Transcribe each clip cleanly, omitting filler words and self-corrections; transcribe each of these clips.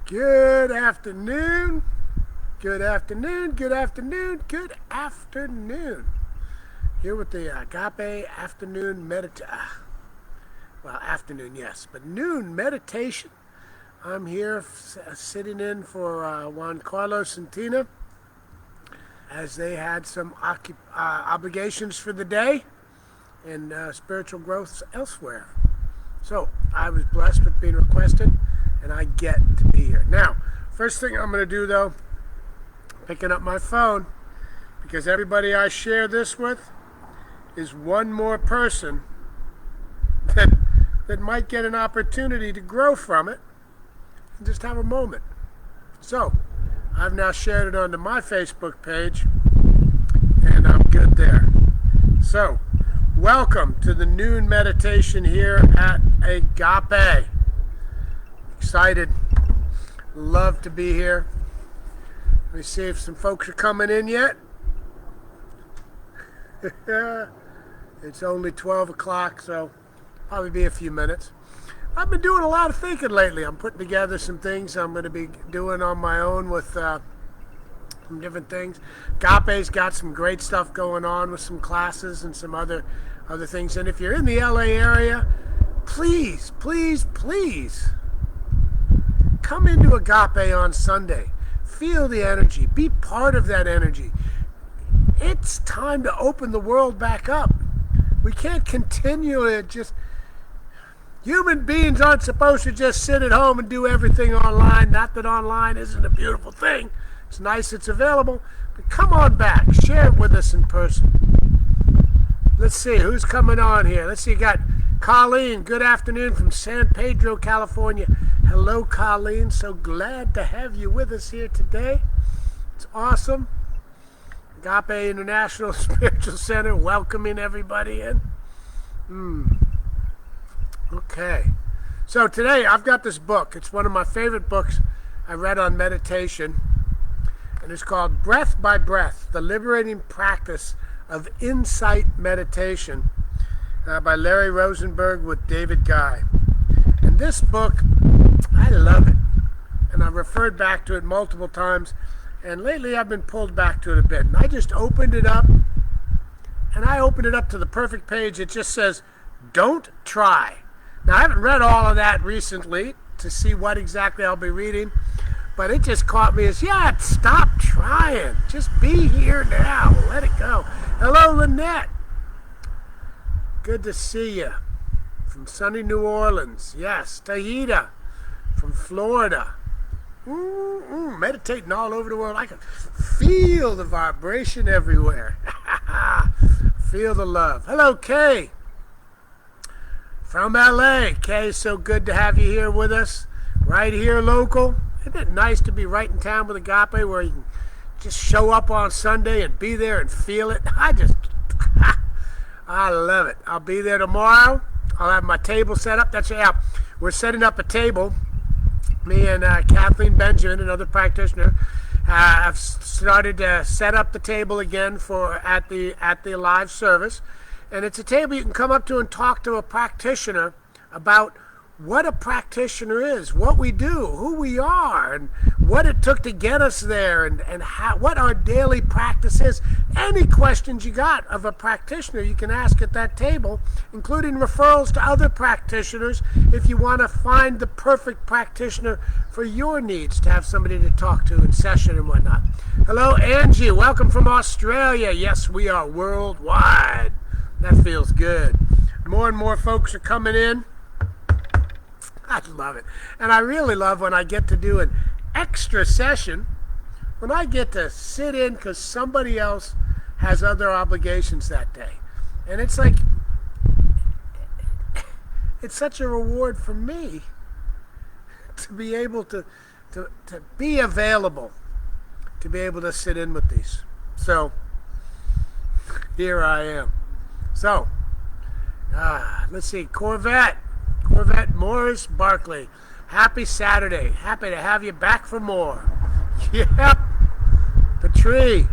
Good afternoon. Good afternoon. Good afternoon. Good afternoon. Here with the Agape afternoon well, afternoon, yes, but noon meditation. I'm here sitting in for Juan Carlos and Tina as they had some obligations for the day and spiritual growth elsewhere. So I was blessed with being requested, and I get to be here. Now, first thing I'm going to do, though, picking up my phone, because everybody I share this with is one more person that might get an opportunity to grow from it and just have a moment. So, I've now shared it onto my Facebook page, and I'm good there. So, welcome to the noon meditation here at Agape. Excited. Love to be here. Let me see if some folks are coming in yet. It's only 12 o'clock, so probably be a few minutes. I've been doing a lot of thinking lately. I'm putting together some things I'm going to be doing on my own with some different things. Agape's got some great stuff going on with some classes and some other things. And if you're in the LA area, please come into Agape on Sunday. Feel the energy. Be part of that energy. It's time to open the world back up. We can't continue to just... Human beings aren't supposed to just sit at home and do everything online. Not that online isn't a beautiful thing. It's nice it's available. But come on back. Share it with us in person. Let's see who's coming on here. Let's see, you got Colleen. Good afternoon from San Pedro, California. Hello, Colleen. So glad to have you with us here today. It's awesome. Agape International Spiritual Center welcoming everybody in. Okay. So today I've got this book. It's one of my favorite books I read on meditation. And it's called Breath by Breath, The Liberating Practice of Insight Meditation by Larry Rosenberg with David Guy. And this book, I love it. And I've referred back to it multiple times. And lately I've been pulled back to it a bit. And I just opened it up. And I opened it up to the perfect page. It just says, don't try. Now I haven't read all of that recently to see what exactly I'll be reading. But it just caught me as, stop trying. Just be here now. Let it go. Hello, Lynette. Good to see you. From sunny New Orleans. Yes, Tahita from Florida. Meditating all over the world. I can feel the vibration everywhere. Feel the love. Hello, Kay. From LA. Kay, so good to have you here with us. Right here, local. Isn't it nice to be right in town with Agape where you can just show up on Sunday and be there and feel it? I love it. I'll be there tomorrow. I'll have my table set up. We're setting up a table. Me and Kathleen Benjamin, another practitioner, have started to set up the table again at the live service. And it's a table you can come up to and talk to a practitioner about what a practitioner is, what we do, who we are, and what it took to get us there, and what our daily practice is. Any questions you got of a practitioner, you can ask at that table, including referrals to other practitioners if you want to find the perfect practitioner for your needs, to have somebody to talk to in session and whatnot. Hello, Angie. Welcome from Australia. Yes, we are worldwide. That feels good. More and more folks are coming in. I love it. And I really love when I get to do an extra session, when I get to sit in because somebody else has other obligations that day. And it's like, it's such a reward for me to be able to be available, to be able to sit in with these. So, here I am. So, let's see, Corvette Morris Barkley. Happy Saturday. Happy to have you back for more. Yep. Patrie.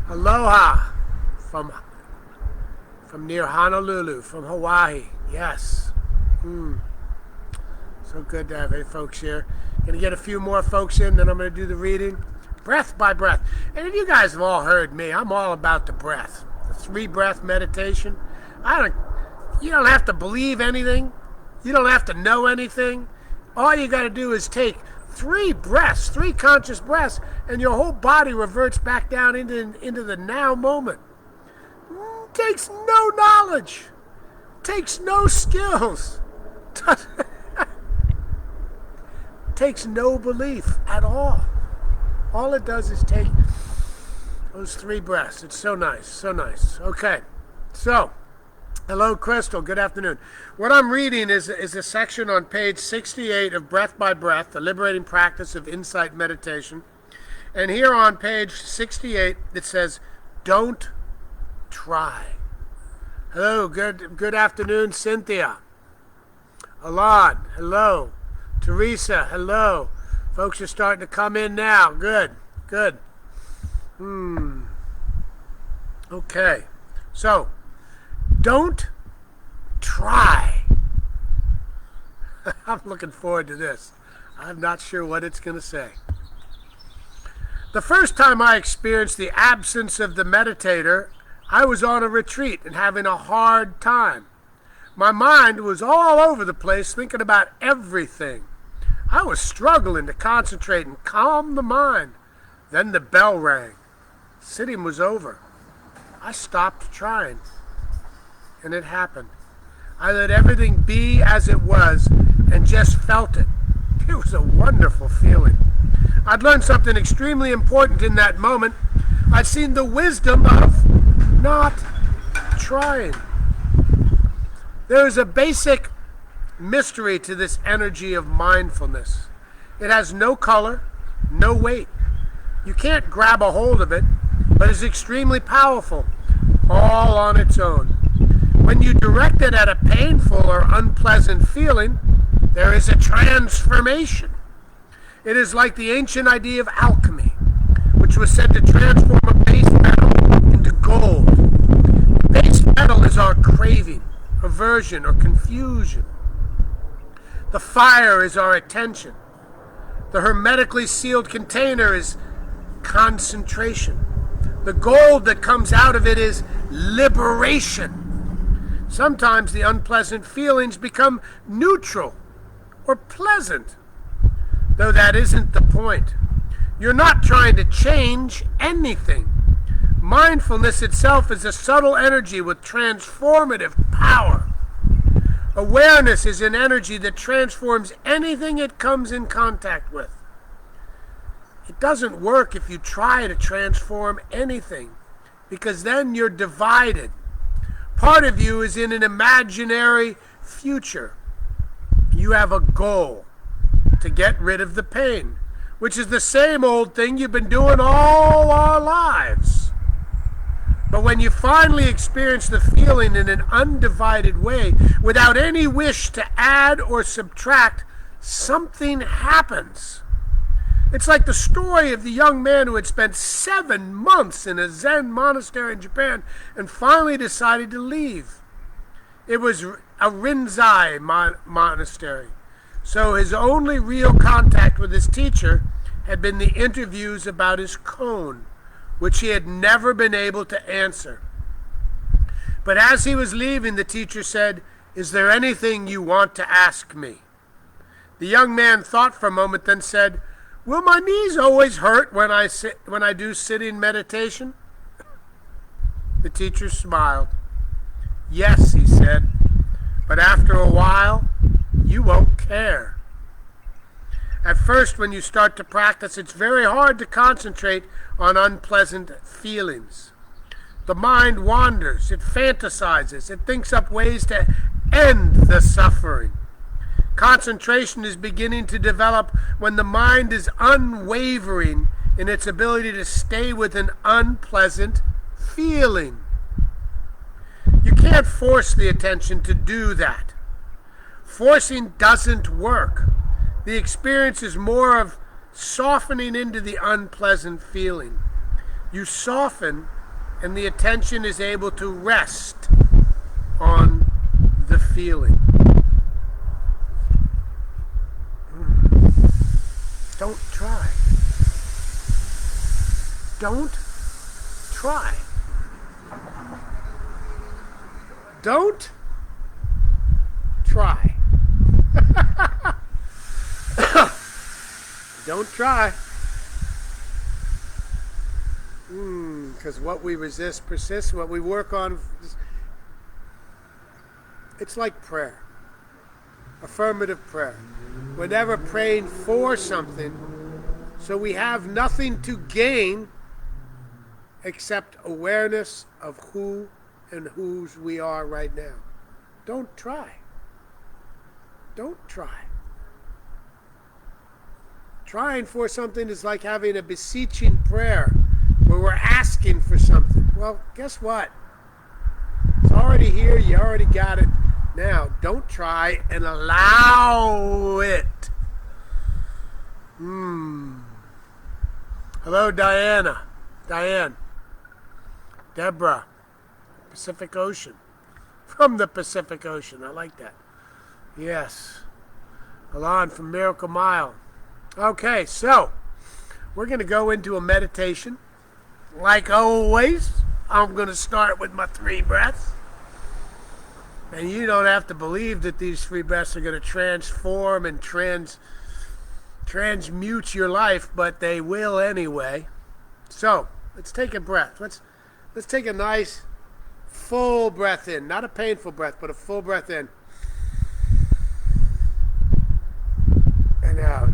Aloha from near Honolulu, from Hawaii. Yes. So So good to have you folks here. Gonna get a few more folks in, then I'm gonna do the reading, breath by breath. And you guys have all heard me. I'm all about the breath, the 3-breath meditation. You don't have to believe anything. You don't have to know anything. All you got to do is take 3 breaths, 3 conscious breaths, and your whole body reverts back down into the now moment. Takes no knowledge. Takes no skills. Takes no belief at all. All it does is take those 3 breaths. It's so nice, so nice. Okay, so hello, Crystal. Good afternoon. What I'm reading is a section on page 68 of Breath by Breath, the Liberating Practice of Insight Meditation. And here on page 68, it says, don't try. Hello, good afternoon, Cynthia. Alon, hello. Teresa, hello. Folks are starting to come in now. Good. Okay. So, don't try. I'm looking forward to this. I'm not sure what it's going to say. The first time I experienced the absence of the meditator, I was on a retreat and having a hard time. My mind was all over the place thinking about everything. I was struggling to concentrate and calm the mind. Then the bell rang. Sitting was over. I stopped trying. And it happened. I let everything be as it was and just felt it. It was a wonderful feeling. I'd learned something extremely important in that moment. I'd seen the wisdom of not trying. There is a basic mystery to this energy of mindfulness. It has no color, no weight. You can't grab a hold of it, but it's extremely powerful, all on its own. When you direct it at a painful or unpleasant feeling, there is a transformation. It is like the ancient idea of alchemy, which was said to transform a base metal into gold. Base metal is our craving, aversion, or confusion. The fire is our attention. The hermetically sealed container is concentration. The gold that comes out of it is liberation. Sometimes the unpleasant feelings become neutral or pleasant, though that isn't the point. You're not trying to change anything. Mindfulness itself is a subtle energy with transformative power. Awareness is an energy that transforms anything it comes in contact with. It doesn't work if you try to transform anything, because then you're divided. Part of you is in an imaginary future. You have a goal to get rid of the pain, which is the same old thing you've been doing all our lives. But when you finally experience the feeling in an undivided way, without any wish to add or subtract, something happens. It's like the story of the young man who had spent 7 months in a Zen monastery in Japan and finally decided to leave. It was a Rinzai monastery, so his only real contact with his teacher had been the interviews about his koan, which he had never been able to answer. But as he was leaving, the teacher said, "Is there anything you want to ask me?" The young man thought for a moment, then said, "Will my knees always hurt when I do sitting meditation?" The teacher smiled. "Yes," he said, "but after a while, you won't care." At first, when you start to practice, it's very hard to concentrate on unpleasant feelings. The mind wanders, it fantasizes, it thinks up ways to end the suffering. Concentration is beginning to develop when the mind is unwavering in its ability to stay with an unpleasant feeling. You can't force the attention to do that. Forcing doesn't work. The experience is more of softening into the unpleasant feeling. You soften, and the attention is able to rest on the feeling. Don't try. Don't try. Don't try. Don't try. Because what we resist persists. What we work on, it's like prayer. Affirmative prayer. We're never praying for something, so we have nothing to gain except awareness of who and whose we are right now. Don't try. Don't try. Trying for something is like having a beseeching prayer where we're asking for something. Well, guess what? It's already here. You already got it. Now, don't try and allow it. Hello, Diana. Diane. Deborah. Pacific Ocean. From the Pacific Ocean. I like that. Yes. Alon from Miracle Mile. Okay, so we're going to go into a meditation. Like always, I'm going to start with my 3 breaths. And you don't have to believe that these 3 breaths are going to transform and transmute your life, but they will anyway. So let's take a breath. Let's take a nice full breath in. Not a painful breath, but a full breath in. And out.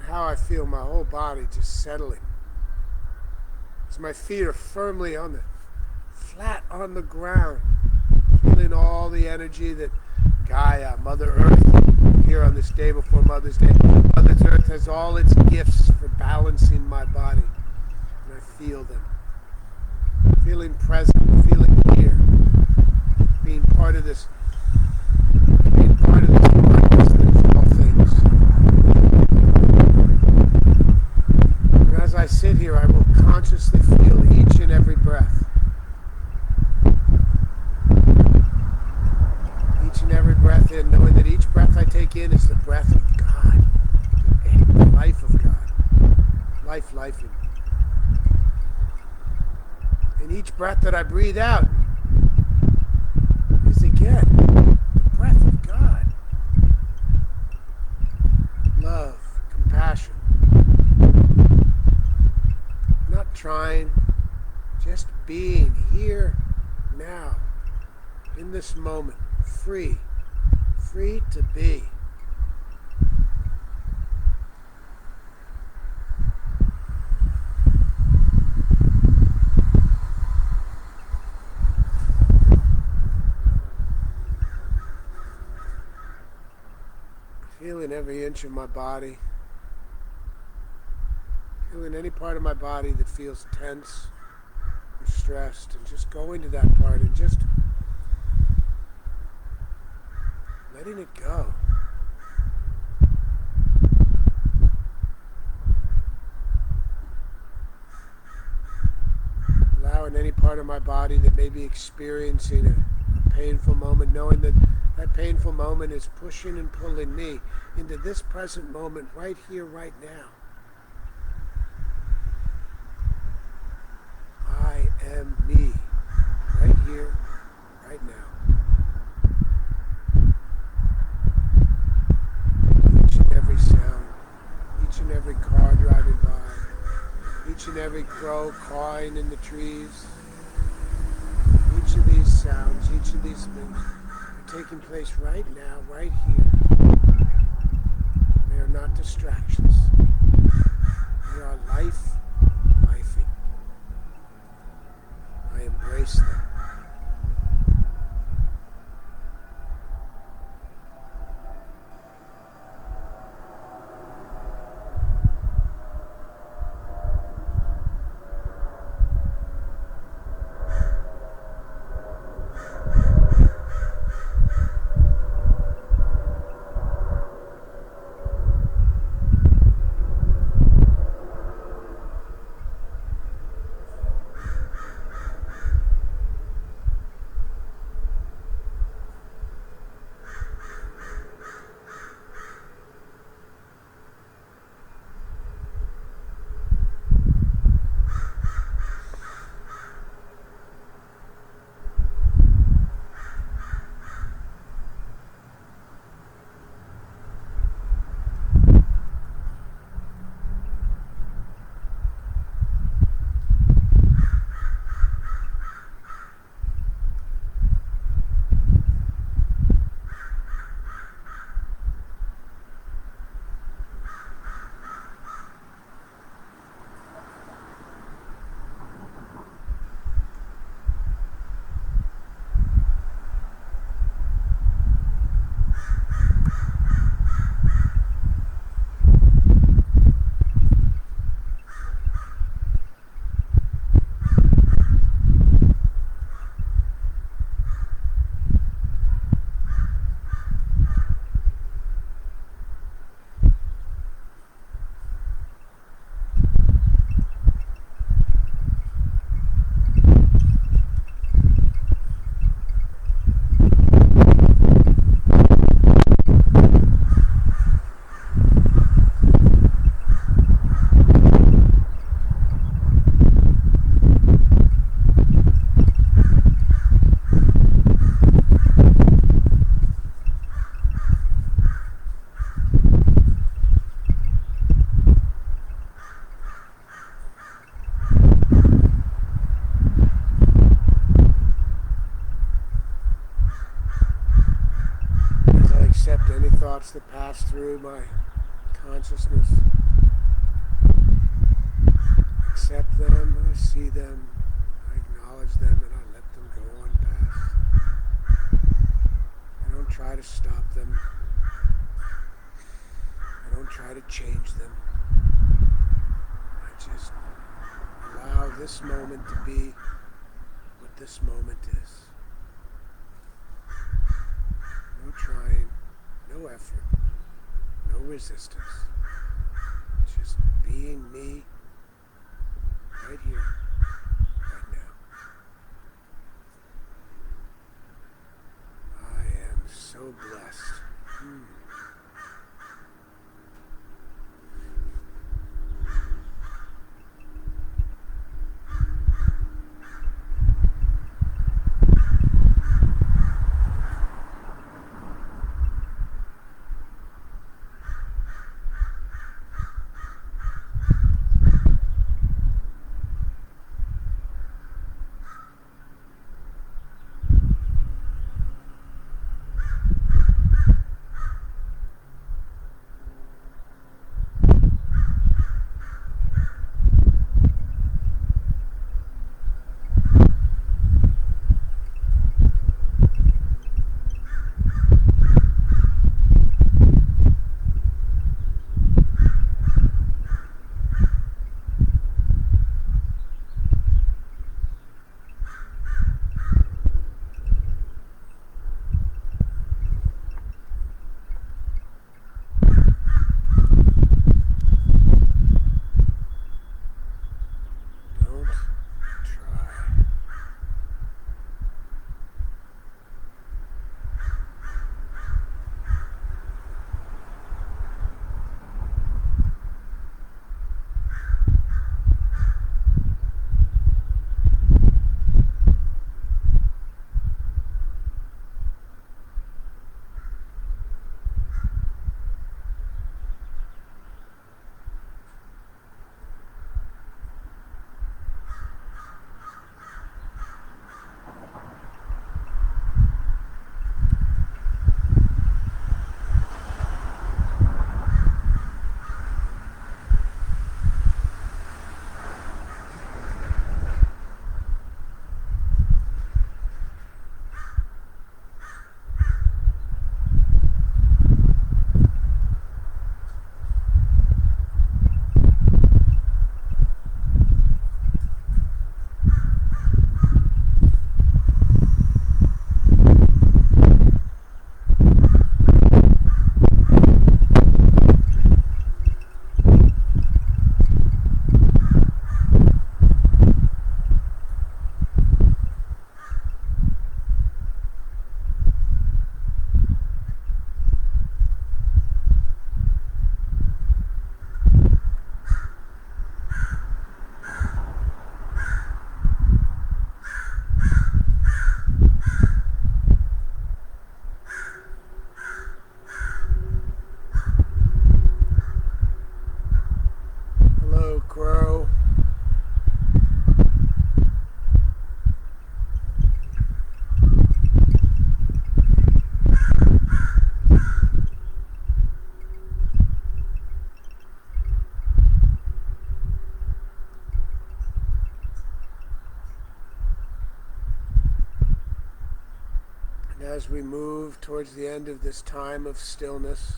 How I feel my whole body just settling. As my feet are firmly flat on the ground. Feeling all the energy that Gaia, Mother Earth, here on this day before Mother's Day. Mother Earth has all its gifts for balancing my body. And I feel them. Feeling present, feeling here. Being part of this consciousness of all things. As I sit here, I will consciously feel each and every breath. Each and every breath in, knowing that each breath I take in is the breath of God, the life of God, life in me. And each breath that I breathe out is again the breath of God. Love, compassion. Not trying, just being here now, in this moment, free to be. Feeling every inch of my body. Feeling any part of my body that feels tense or stressed, and just going to that part and just letting it go. Allowing any part of my body that may be experiencing a painful moment, knowing that that painful moment is pushing and pulling me into this present moment right here, right now. I am me, right here, right now. Each and every sound, each and every car driving by, each and every crow cawing in the trees, each of these sounds, each of these things are taking place right now, right here. They are not distractions. They are life. I embrace them. accept any thoughts that pass through my consciousness. Accept them, I see them, I acknowledge them, and I let them go on past. I don't try to stop them. I don't try to change them. I just allow this moment to be what this moment is. No trying, no effort, no resistance. Just being me right here, right now. I am so blessed. As we move towards the end of this time of stillness,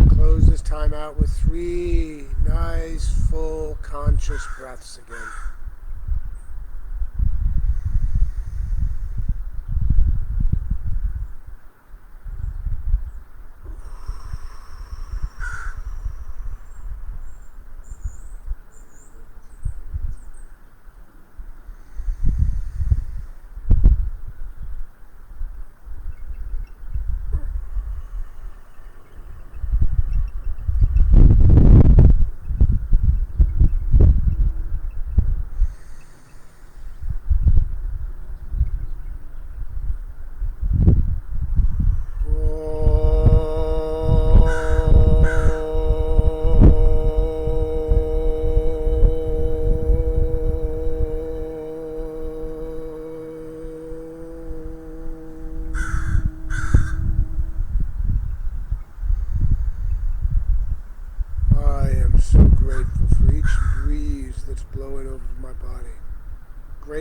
close this time out with 3 nice, full, conscious breaths again.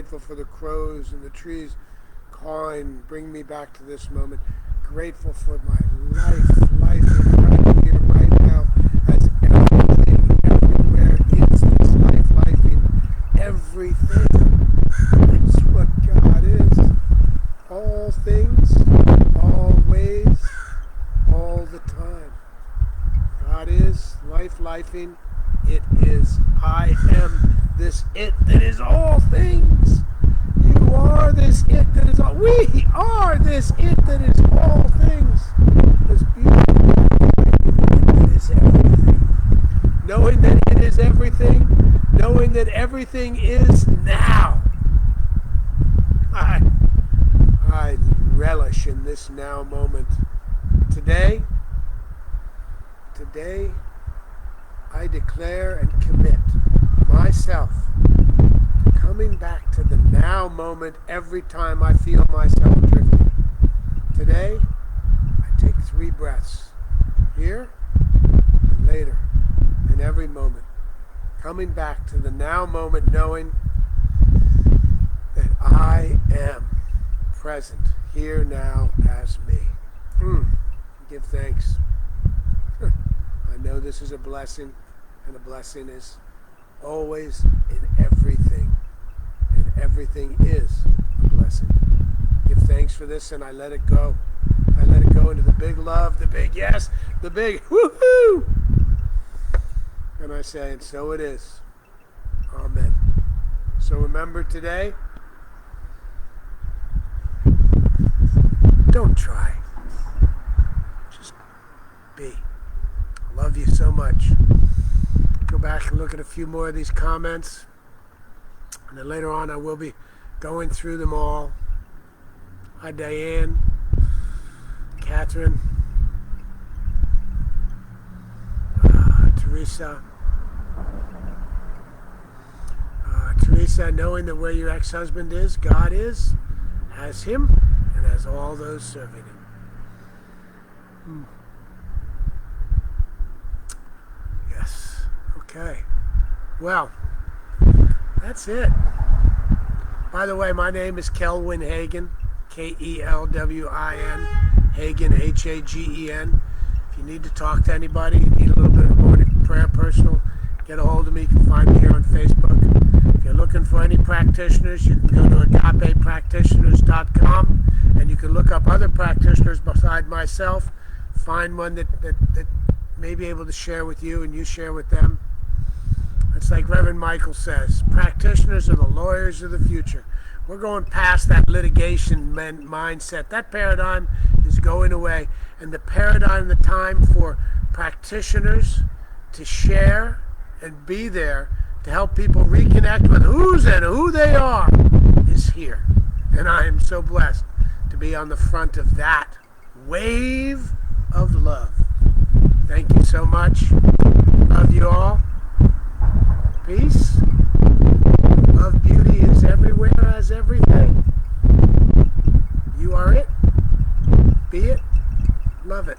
Grateful for the crows and the trees cawing, bring me back to this moment. Grateful for my life right here, right now, as everything, everywhere is this life in everything. That's what God is. All things, always, all the time. God is life-in. It is I am this it that is all things. You are this it that is all. We are this it that is all things. This beautiful that is everything. Knowing that it is everything, knowing that everything is now. I relish in this now moment. Today, I declare and commit myself coming back to the now moment every time I feel myself drifting. Today, I take 3 breaths, here and later, in every moment. Coming back to the now moment, knowing that I am present here now as me. Give thanks. I know this is a blessing, and a blessing is always in everything. And everything is a blessing. Give thanks for this, and I let it go. I let it go into the big love, the big yes, the big woohoo! And I say, and so it is. Amen. So remember today, don't try. Just be. I love you so much. Go back and look at a few more of these comments. And then later on I will be going through them all. Hi Diane, Catherine, Teresa. Teresa, knowing that where your ex-husband is, God is, has him, and has all those serving him. Yes. Okay. Well, that's it. By the way, my name is Kelwin Hagen, Kelwin, Hagen, Hagen. If you need to talk to anybody, you need a little bit of morning prayer personal, get a hold of me. You can find me here on Facebook. If you're looking for any practitioners, you can go to agapepractitioners.com, and you can look up other practitioners beside myself, find one that may be able to share with you, and you share with them. It's like Reverend Michael says, practitioners are the lawyers of the future. We're going past that litigation mindset. That paradigm is going away. And the paradigm, the time for practitioners to share and be there to help people reconnect with who's and who they are is here. And I am so blessed to be on the front of that wave of love. Thank you so much. Love you all. Peace. Love, beauty is everywhere as everything. You are it. Be it. Love it.